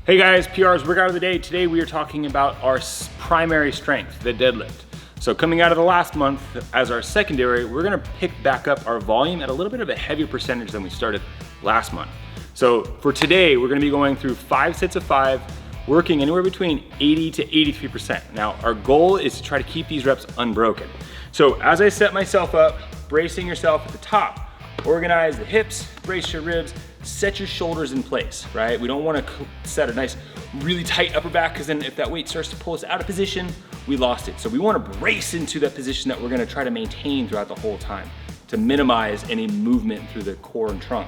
Hey guys, PR's workout of the day. Today we are talking about our primary strength, the deadlift. So coming out of the last month as our secondary, we're gonna pick back up our volume at a little bit of a heavier percentage than we started last month. So for today, we're gonna be going through 5 sets of 5, working anywhere between 80 to 83%. Now, our goal is to try to keep these reps unbroken. So as I set myself up, bracing yourself at the top, organize the hips, brace your ribs, set your shoulders in place, right? We don't wanna set a nice, really tight upper back, because then if that weight starts to pull us out of position, we lost it. So we wanna brace into that position that we're gonna try to maintain throughout the whole time to minimize any movement through the core and trunk.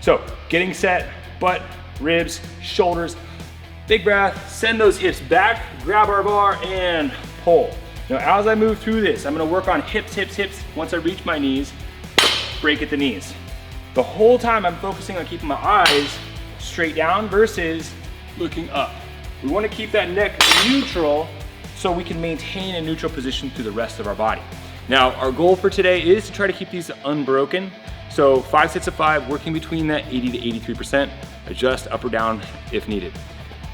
So getting set, butt, ribs, shoulders, big breath, send those hips back, grab our bar and pull. Now as I move through this, I'm gonna work on hips, hips, hips. Once I reach my knees, break at the knees. The whole time I'm focusing on keeping my eyes straight down versus looking up. We wanna keep that neck neutral so we can maintain a neutral position through the rest of our body. Now, our goal for today is to try to keep these unbroken. So 5 sets of 5, working between that 80 to 83%, adjust up or down if needed.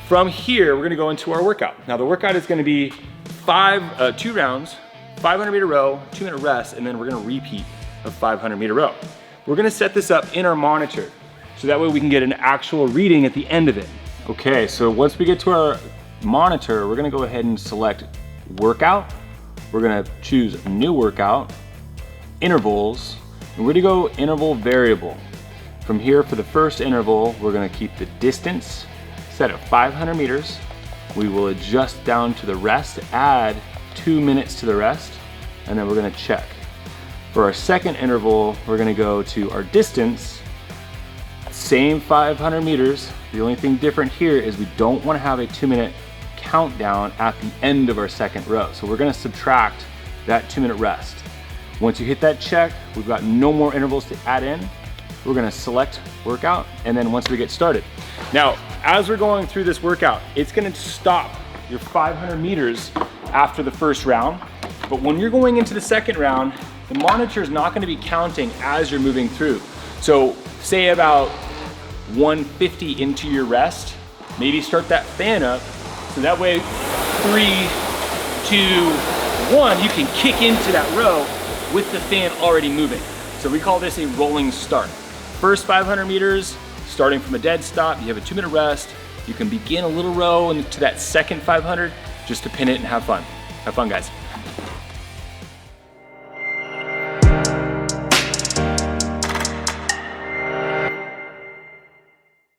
From here, we're gonna go into our workout. Now the workout is gonna be 2 rounds, 500-meter row, 2-minute rest, and then we're gonna repeat a 500-meter row. We're gonna set this up in our monitor, so that way we can get an actual reading at the end of it. Okay, so once we get to our monitor, we're gonna go ahead and select workout. We're gonna choose new workout, intervals, and we're gonna go interval variable. From here, for the first interval, we're gonna keep the distance set at 500 meters. We will adjust down to the rest, add 2 minutes to the rest, and then we're gonna check. For our second interval, we're gonna go to our distance, same 500 meters. The only thing different here is we don't wanna have a 2-minute countdown at the end of our second row. So we're gonna subtract that 2-minute rest. Once you hit that check, we've got no more intervals to add in. We're gonna select workout, and then once we get started. Now, as we're going through this workout, it's gonna stop your 500 meters after the first round. But when you're going into the second round, the monitor is not gonna be counting as you're moving through. So say about 150 into your rest, maybe start that fan up, so that way 3, 2, 1, you can kick into that row with the fan already moving. So we call this a rolling start. First 500 meters, starting from a dead stop, you have a 2-minute rest, you can begin a little row into that second 500 just to pin it and have fun. Have fun, guys.